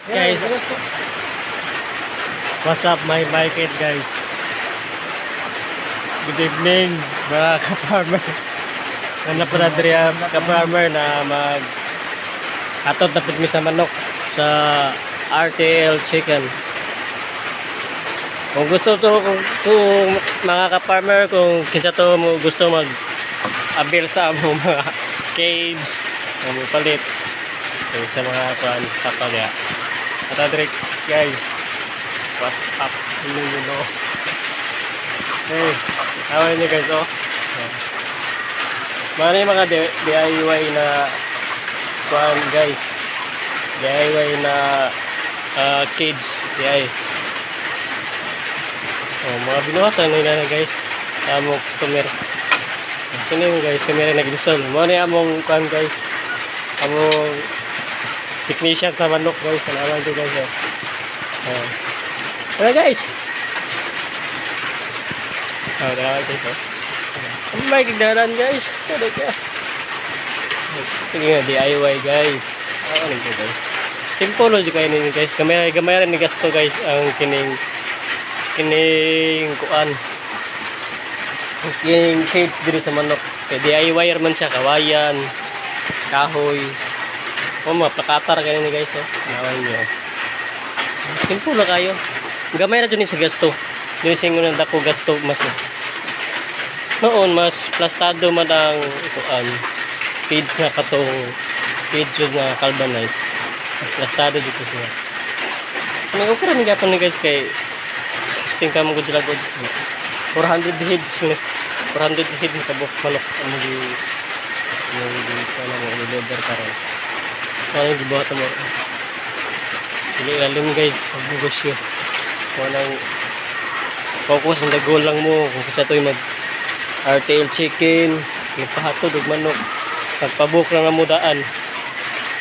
Guys, what's up my market guys? Good evening mga ka-farmer. Nanap na diri ka-farmer na atod na pigmi sa manok sa RTL Chicken. Kung gusto to kung mga ka-farmer, kung kinsa to mo gusto mag-abil sa among mga cage, ang palit sa mga kuan kapagya. At diri guys, what's up? You know. Hey, how are you guys? Oh, mga DIY na kuan guys, DIY na kids DIY. Oh, mga binuhatan na guys, among customer. Kini guys, kami rin nag-install. Mo ni among kuan guys, among technician sa manok guys, kanawan to guys. Ano guys? Dalawa guys. Ano ba kigdaran guys? Sada ka. Tingnan DIY guys. Ano nito guys? Simple lo kayo ninyo guys. Gamay rin ni gasto guys ang kining kuan. Kining cage diri sa manok. Kay DIY man siya, kawayan, kahoy. Mapakatar kayo ni guys. Nawan niyo. Simple lang kayo. Gamay ra dyan sa gasto. Yung singon ng dako gasto mas noon mas plastado man ang kuan feeds na katong feeds na carbonized. Plastado dito siya. Ano ko rin gapon ni guys kay sting ka mo gud sila gud. 400 heads ni 400 heads na kabuk manok ang di ano loader karon. Ano gibuhat mo. Dili lalim guys ang negosyo. Walang focus on the goal lang mo kung sa to'y mag RTL chicken, ipahatod og manok, pagpabook lang ang mudaan.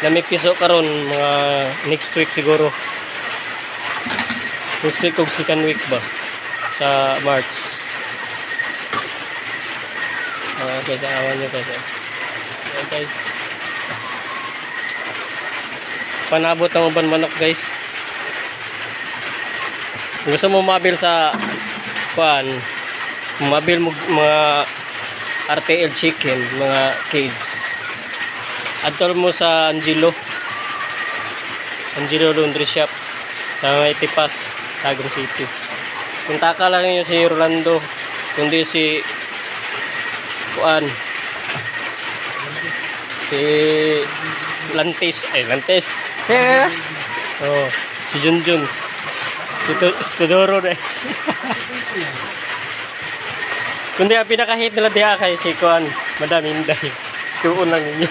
Na may piso karon mga next week siguro. Next week o second week ba sa March. Kaya awan nyo guys. Ayan guys. Panabot ang uban manok guys. Gusto mo mabil sa kuan, mabil mo mga RTL chicken, mga cage. Adtol mo sa Angelo Laundry Shop sa may Tipas, Tagum City. Punta ka lang yun si Rolando, kundi si kuan, si Lantis. Oh, si Junjun. Tudoro na. Kundi ang pinaka-hit nila diya kay si kuan, Madam Inday. Tuon lang ninyo.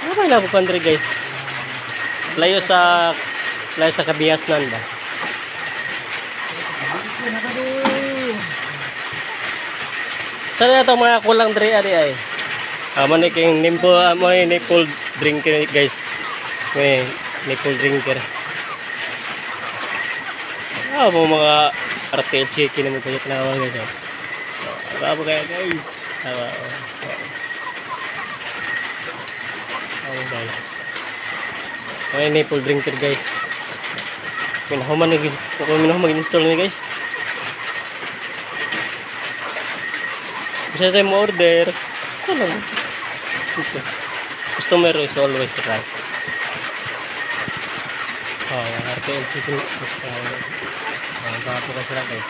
Ano ba yung country guys? Layo sa Kabiasnan ba? Sana na itong mga kulang diri ay. Maniking nimpo, nipple drinker guys. May nipple drinker. Mga RTL chicken naman kayo tinawag guys. Bravo kaya guys. Guys. May nipple drinker guys. Minahuman mag-install ni guys. Bisa tayo mo order. Customer is always right. RTL chicken. Bago kasi lang guys.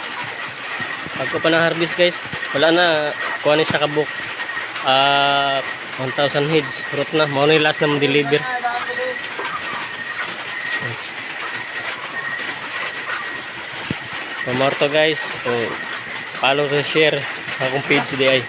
Pag ko pa na harvest guys, wala na. Kuha na siya kabuk. 1,000 heads. Fruit na. Mauna yung last na ma-deliver. Pamorto guys. Follow and share akong page di ay.